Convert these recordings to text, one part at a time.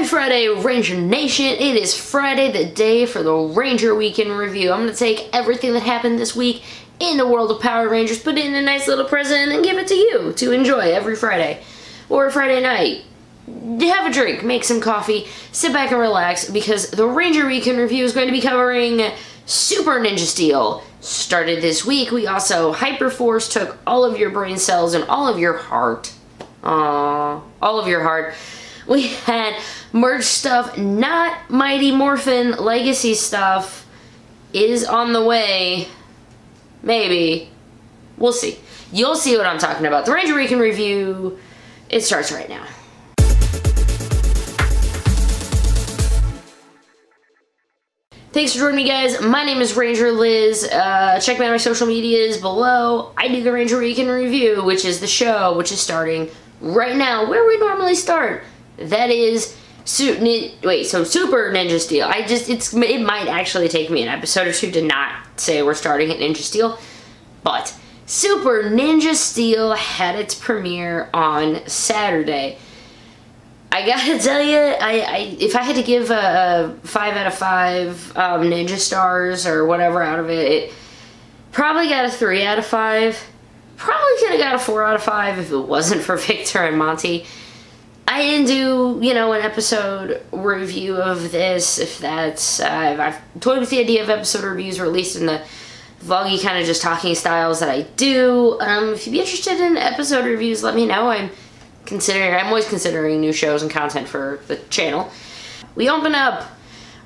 Happy Friday, Ranger Nation. It is Friday, the day for the Ranger Week in Review. I'm going to take everything that happened this week in the world of Power Rangers, put it in a nice little present, and give it to you to enjoy every Friday. Or Friday night. Have a drink, make some coffee, sit back and relax, because the Ranger Week in Review is going to be covering Super Ninja Steel. Started this week. We also Hyperforce took all of your brain cells and all of your heart. All of your heart. We had merch stuff, not Mighty Morphin Legacy stuff is on the way. Maybe. We'll see. You'll see what I'm talking about. The Ranger Week in Review, it starts right now. Thanks for joining me, guys. My name is Ranger Liz. Check me out on my social medias below. I do the Ranger Week in Review, which is the show, which is starting right now, where we normally start. That is, Super Ninja Steel. It might actually take me an episode or two to not say we're starting at Ninja Steel, but Super Ninja Steel had its premiere on Saturday. I gotta tell you, if I had to give a 5 out of 5 Ninja Stars or whatever out of it, it probably got a 3 out of 5. Probably could have got a 4 out of 5 if it wasn't for Victor and Monty. I didn't do, an episode review of this, if that's, I've toyed with the idea of episode reviews, or at least in the vloggy kind of just talking styles that I do. If you'd be interested in episode reviews, let me know. I'm always considering new shows and content for the channel. We open up,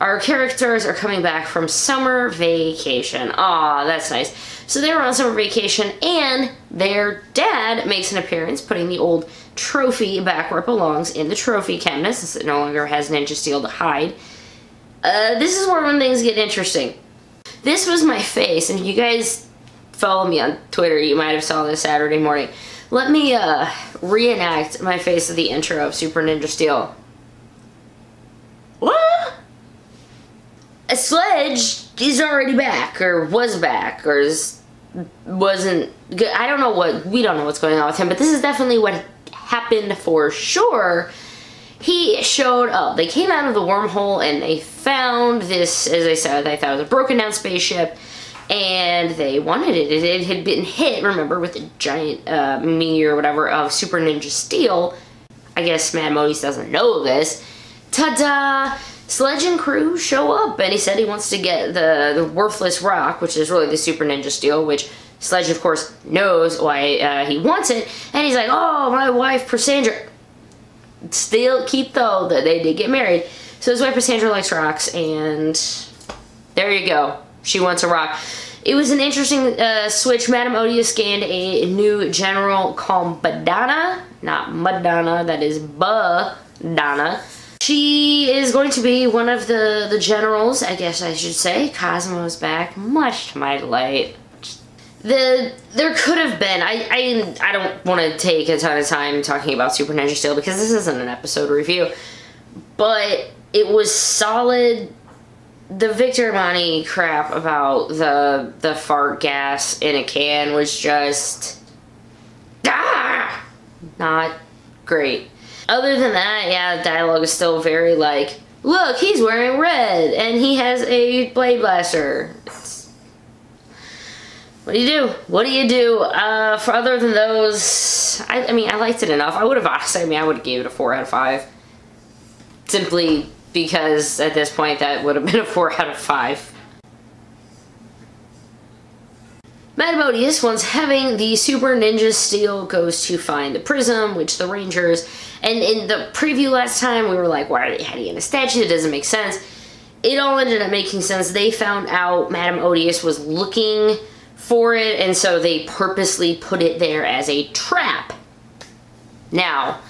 our characters are coming back from summer vacation. Aw, that's nice. So they were on summer vacation, and their dad makes an appearance, putting the old trophy back where it belongs in the trophy cabinet, since it no longer has Ninja Steel to hide. This is where when things get interesting. This was my face, and if you guys follow me on Twitter, you might have saw this Saturday morning. Let me reenact my face of the intro of Super Ninja Steel. What? A Sledge is already back, or was back, or wasn't good. I don't know we don't know what's going on with him, but this is definitely what happened for sure. He showed up. They came out of the wormhole and they found this, as I said, they thought it was a broken down spaceship, and they wanted it. It had been hit, remember, with a giant meteor or whatever of Super Ninja Steel. I guess Madam Otis doesn't know this. Ta-da! Sledge and crew show up, and he said he wants to get the worthless rock, which is really the Super Ninja Steel, which Sledge, of course, knows why he wants it, and he's like, oh, my wife, Prasandra. Still keep, though, that they did get married. So his wife, Prasandra, likes rocks, and there you go. She wants a rock. It was an interesting switch. Madam Otis gained a new general called Badana. Not Madonna, that is Badana. She is going to be one of the generals, I guess I should say. Cosmo's back, much to my delight. There could have been, I don't want to take a ton of time talking about Super Ninja Steel because this isn't an episode review, but it was solid. The Victor and Monty crap about the fart gas in a can was just not great. Other than that, yeah, the dialogue is still very like, look, he's wearing red and he has a blade blaster. What do you do? What do you do? For other than those, I mean, I liked it enough. I would have honestly, I would have gave it a 4 out of 5. Simply because at this point that would have been a 4 out of 5. Madam Otis, once having the Super Ninja Steel, goes to find the prism, which the Rangers, and in the preview last time, we were like, why are they hiding in a statue? It doesn't make sense. It all ended up making sense. They found out Madam Otis was looking for it, and so they purposely put it there as a trap. Now,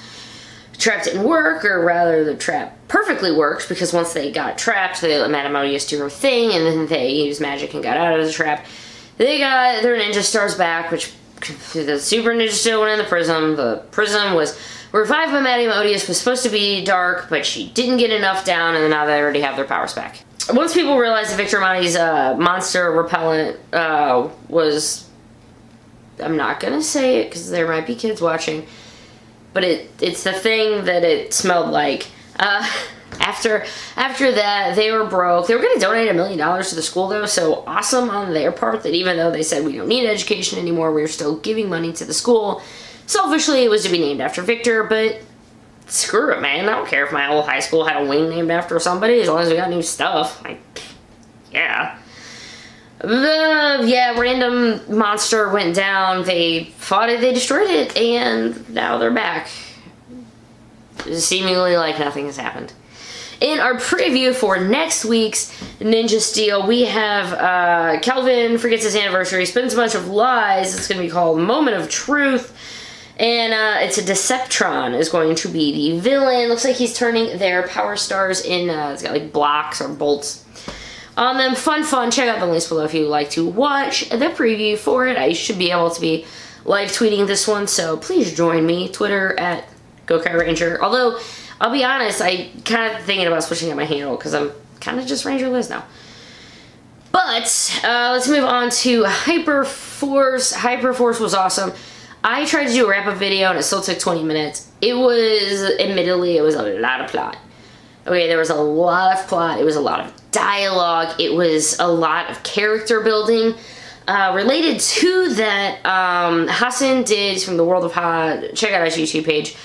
the trap didn't work, or rather, the trap perfectly worked, because once they got trapped, they let Madam Otis do her thing, and then they used magic and got out of the trap. They got their Ninja Stars back, which the Super Ninja Steel went in the prism. The prism was revived by Madam Otis, was supposed to be dark, but she didn't get enough down, and now they already have their powers back. Once people realized that Victor Monty's monster repellent was, I'm not gonna say it because there might be kids watching, but it's the thing that it smelled like. After that, they were broke. They were going to donate $1 million to the school, though, so awesome on their part that even though they said we don't need education anymore, we're still giving money to the school. Selfishly, it was to be named after Victor, but screw it, man. I don't care if my old high school had a wing named after somebody, as long as we got new stuff. Like, yeah. Yeah, random monster went down. They fought it, they destroyed it, and now they're back. Seemingly like nothing has happened. In our preview for next week's Ninja Steel, we have Kelvin forgets his anniversary, spins a bunch of lies. It's going to be called Moment of Truth. And it's a Deceptron is going to be the villain. Looks like he's turning their power stars in, it's got like blocks or bolts on them. Fun. Check out the links below if you'd like to watch the preview for it. I should be able to be live tweeting this one, so please join me. Twitter at GoKaiRanger. Although, I'll be honest, I kind of thinking about switching up my handle because I'm kind of just Ranger Liz now. But, let's move on to Hyperforce. Hyperforce was awesome. I tried to do a wrap-up video and it still took 20 minutes. It was, admittedly, it was a lot of plot. Okay, there was a lot of plot. It was a lot of dialogue. It was a lot of character building. Related to that, Hassin did from the World of Ha. Check out his YouTube page.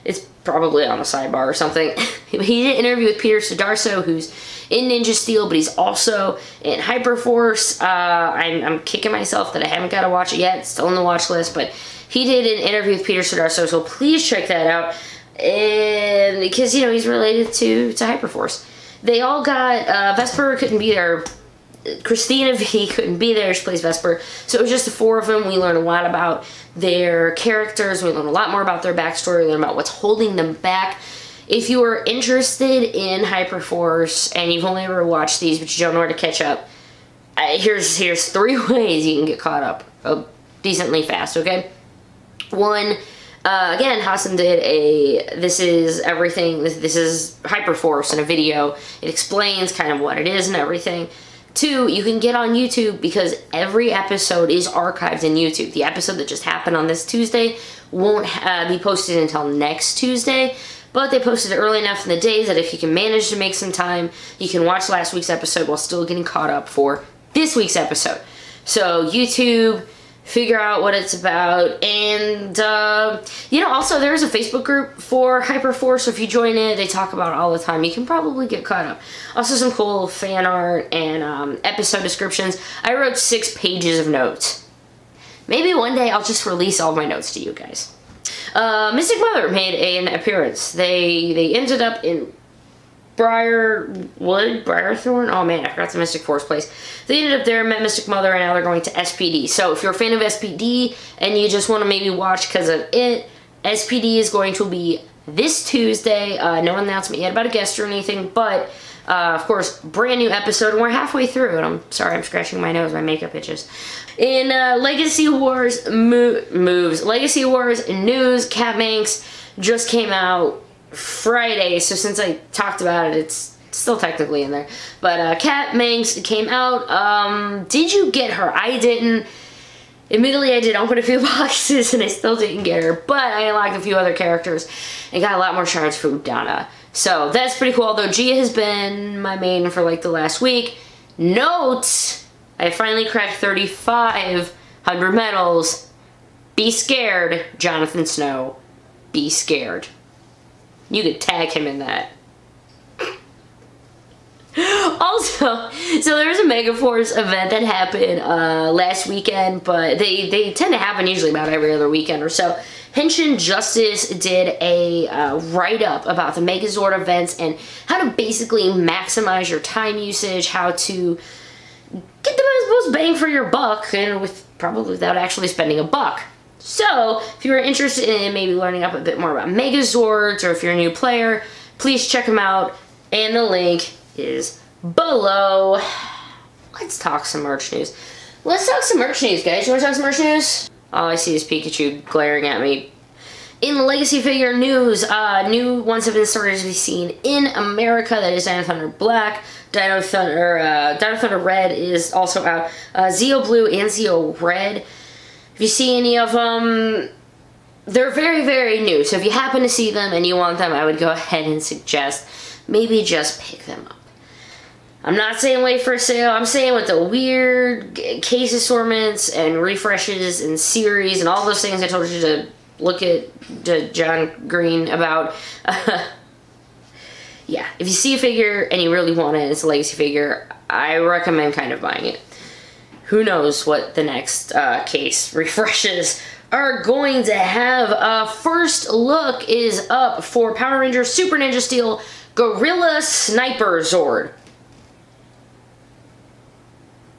It's probably on the sidebar or something. He did an interview with Peter Sudarso, who's in Ninja Steel, but he's also in Hyperforce. I'm kicking myself that I haven't got to watch it yet. It's still on the watch list, but he did an interview with Peter Sudarso, so please check that out. And because, you know, he's related to Hyperforce. They all got, Vesper couldn't be there. Christina V couldn't be there. She plays Vesper. So it was just the four of them. We learned a lot about their characters. We learned a lot more about their backstory. We learned about what's holding them back. If you are interested in Hyperforce and you've only ever watched these but you don't know where to catch up, here's 3 ways you can get caught up decently fast, okay? One, again, Hassin did a This Is Everything, this is Hyperforce in a video. It explains kind of what it is and everything. 2, you can get on YouTube because every episode is archived in YouTube. The episode that just happened on this Tuesday won't be posted until next Tuesday, but they posted it early enough in the day that if you can manage to make some time, you can watch last week's episode while still getting caught up for this week's episode. So YouTube, figure out what it's about, and you know, also there's a Facebook group for Hyperforce, so if you join it, they talk about it all the time. You can probably get caught up. Also some cool fan art and episode descriptions. I wrote 6 pages of notes. Maybe one day I'll just release all of my notes to you guys. Mystic Mother made an appearance. They ended up in Briarthorn? Oh man, I forgot the Mystic Force place. They ended up there, met Mystic Mother, and now they're going to SPD. So if you're a fan of SPD and you just want to maybe watch because of it, SPD is going to be this Tuesday. No announcement yet about a guest or anything, but of course, brand new episode, and we're halfway through, and I'm sorry, I'm scratching my nose, my makeup itches. In Legacy Wars Legacy Wars news, Cat Manx just came out Friday, so since I talked about it, it's still technically in there. But Cat Manx came out. Did you get her? I didn't. Admittedly, I did open a few boxes and I still didn't get her, but I unlocked a few other characters and got a lot more shards for Udana. So that's pretty cool, although Gia has been my main for like the last week. Note, I finally cracked 3,500 medals. Be scared, Jonathan Snow. Be scared. You could tag him in that. Also, so there was a Megaforce event that happened last weekend, but they tend to happen usually about every other weekend or so. Henshin Justice did a write-up about the Megazord events and how to basically maximize your time usage, how to get the most bang for your buck, and probably without actually spending a buck. So, if you're interested in maybe learning up a bit more about Megazords, or if you're a new player, please check them out, and the link is below. Let's talk some merch news. Let's talk some merch news, guys. You want to talk some merch news? All I see is Pikachu glaring at me. In Legacy figure news, new ones have been started to be seen in America. That is Dino Thunder Black. Dino Thunder Red is also out. Zeo Blue and Zeo Red. If you see any of them, they're very, very new. So if you happen to see them and you want them, I would go ahead and suggest maybe just pick them up. I'm not saying wait for a sale. I'm saying with the weird case assortments and refreshes and series and all those things I told you to look at John Green about. Yeah, if you see a figure and you really want it, it's a legacy figure, I recommend kind of buying it. Who knows what the next case refreshes are going to have. First look is up for Power Rangers Super Ninja Steel Gorilla Sniper Zord.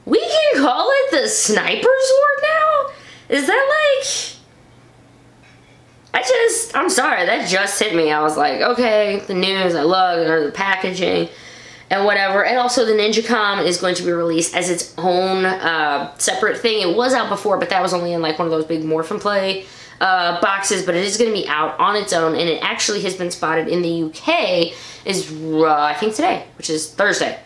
We can call it the Sniper Zord now? Is that like... I'm sorry, that just hit me. I was like, okay, the news, I love it, or the packaging, and whatever. And also the NinjaCom is going to be released as its own separate thing. It was out before, but that was only in like one of those big Morphin Play boxes, but it is going to be out on its own, and it actually has been spotted in the UK is, I think today, which is Thursday.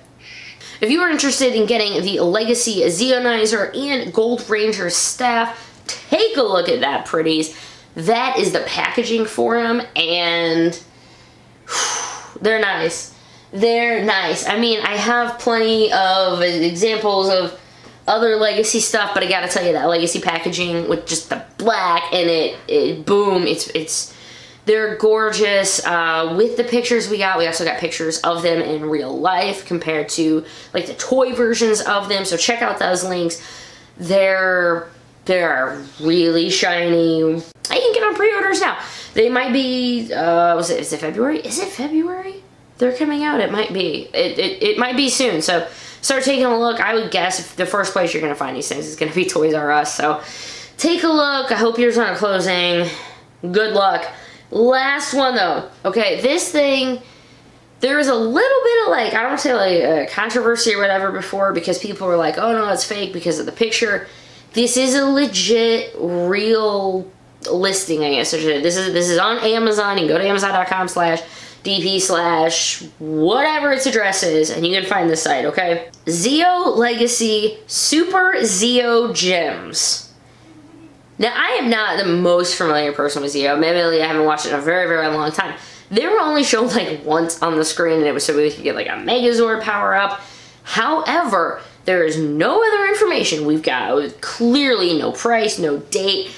If you are interested in getting the Legacy Zeonizer and Gold Ranger staff, take a look at that, pretties. That is the packaging for them, and they're nice. They're nice. I mean, I have plenty of examples of other Legacy stuff, but I gotta tell you, that Legacy packaging with just the black and it boom, they're gorgeous. With the pictures we also got pictures of them in real life compared to like the toy versions of them, so check out those links. They're really shiny. I can get on pre-orders now. They might be, is it February? Is it February? They're coming out, it might be. It might be soon, so start taking a look. I would guess if the first place you're gonna find these things is gonna be Toys R Us, so take a look. I hope yours aren't closing. Good luck. Last one though. Okay, this thing, there was a little bit of like, I don't want to say like controversy or whatever before, because people were like, oh no, it's fake because of the picture. This is a legit, real listing, I guess. This is on Amazon. You can go to amazon.com/dp/ whatever its address is, and you can find this site, okay? Zeo Legacy Super Zeo Gems. Now, I am not the most familiar person with Zeo. Maybe I haven't watched it in a very, very long time. They were only shown like once on the screen, and it was so we could get like a Megazord power-up. However, there is no other information we've got. Clearly, no price, no date.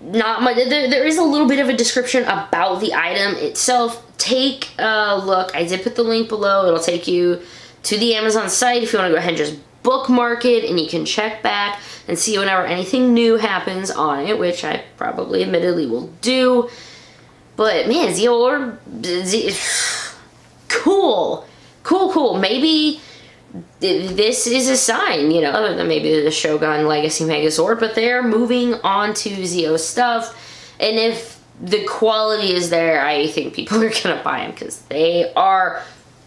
Not much. There is a little bit of a description about the item itself. Take a look. I did put the link below. It'll take you to the Amazon site if you want to go ahead and just bookmark it, and you can check back and see whenever anything new happens on it, which I probably admittedly will do. But man, Zeo, cool. Maybe this is a sign, you know, other than maybe the Shogun Legacy Megazord, but they're moving on to Zeo stuff, and if the quality is there, I think people are gonna buy them because they are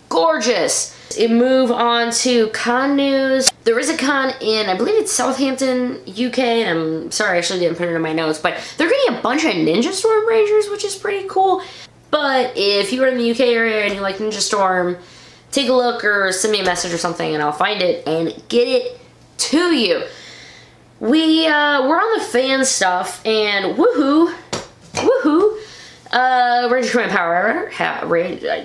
gorgeous. Move on to con news. There is a con in, I believe it's Southampton, UK, and I'm sorry I actually didn't put it in my notes, but they're getting a bunch of Ninja Storm Rangers, which is pretty cool. But if you are in the UK area and you like Ninja Storm, take a look or send me a message or something and I'll find it and get it to you. We're on the fan stuff, and woohoo, Ranger Command Power,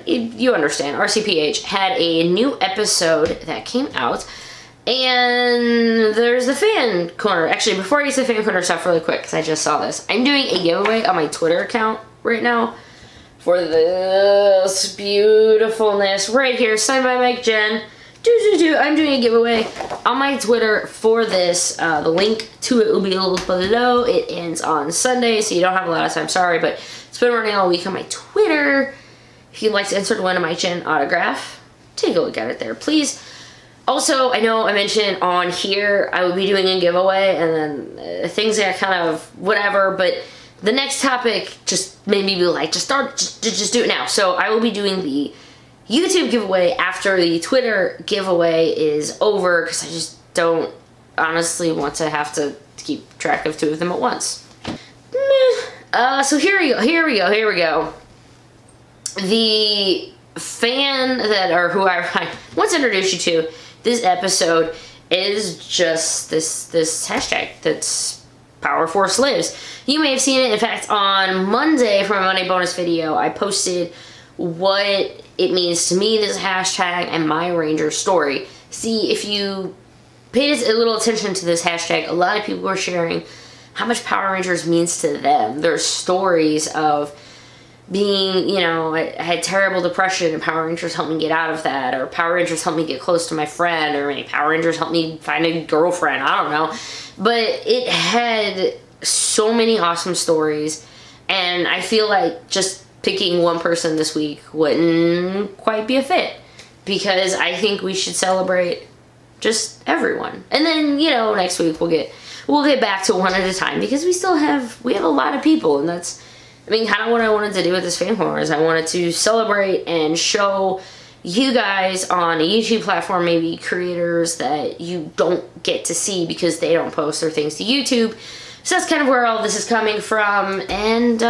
you understand, RCPH had a new episode that came out, and there's the fan corner. Actually, before I get to the fan corner stuff really quick, because I just saw this, I'm doing a giveaway on my Twitter account right now for this beautifulness right here, signed by Mike Jen. I'm doing a giveaway on my Twitter for this. The link to it will be below. It ends on Sunday, so you don't have a lot of time, sorry, but it's been running all week on my Twitter. If you'd like to enter to win a Mike Jen autograph, take a look at it there, please. Also, I know I mentioned on here I will be doing a giveaway, and then things got kind of whatever, but the next topic just made me be like, just do it now. So I will be doing the YouTube giveaway after the Twitter giveaway is over, because I just don't honestly want to have to keep track of two of them at once. So here we go. The fan who I once introduced you to this episode is just this hashtag that's Power Force lives. You may have seen it. In fact, on Monday for my Monday bonus video, I posted what it means to me, this hashtag, and my Ranger story. See, if you paid a little attention to this hashtag, a lot of people are sharing how much Power Rangers means to them. There's stories of being, you know, I had terrible depression and Power Rangers helped me get out of that, or Power Rangers helped me get close to my friend, or maybe Power Rangers helped me find a girlfriend, I don't know. But it had so many awesome stories, and I feel like just picking one person this week wouldn't quite be a fit, because I think we should celebrate just everyone. And then, you know, next week we'll get back to one at a time, because we have a lot of people, and that's, I mean, kind of what I wanted to do with this fan corner is I wanted to celebrate and show you guys on a YouTube platform, maybe creators that you don't get to see because they don't post their things to YouTube. So that's kind of where all this is coming from. And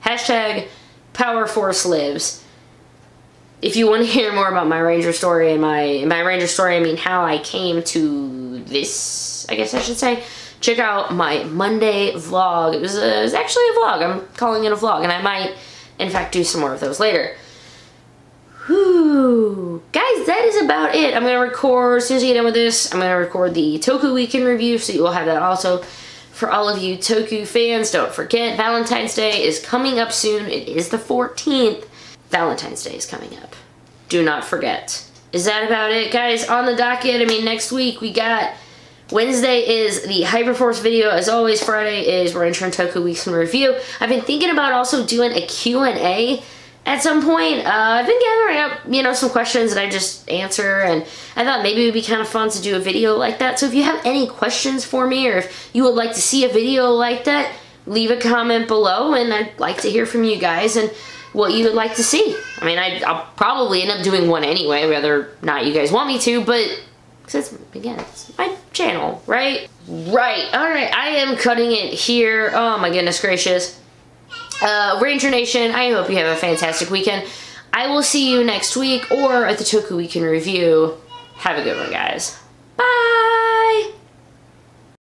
hashtag Power Force lives. If you want to hear more about my Ranger story, and my Ranger story, I mean how I came to this, I guess I should say, check out my Monday vlog. It was actually a vlog. I'm calling it a vlog, and I might, in fact, do some more of those later. Whew. Guys, that is about it. I'm going to record, as soon as I get done with this, I'm going to record the Toku Weekend review, so you will have that also. For all of you Toku fans, don't forget, Valentine's Day is coming up soon. It is the 14th. Valentine's Day is coming up. Do not forget. Is that about it, guys? On the docket, I mean, next week we got Wednesday is the Hyperforce video. As always, Friday is Ranger and Toku Weeks in Review. I've been thinking about also doing a Q&A at some point. I've been gathering up, you know, some questions that I just answer, and I thought maybe it would be kind of fun to do a video like that. So if you have any questions for me, or if you would like to see a video like that, leave a comment below, and I'd like to hear from you guys and what you would like to see. I mean, I'll probably end up doing one anyway, whether or not you guys want me to, but it's, again, it's my channel, right? Right. All right. I am cutting it here. Oh my goodness gracious. Ranger Nation, I hope you have a fantastic weekend. I will see you next week or at the Toku Weekend Review. Have a good one, guys.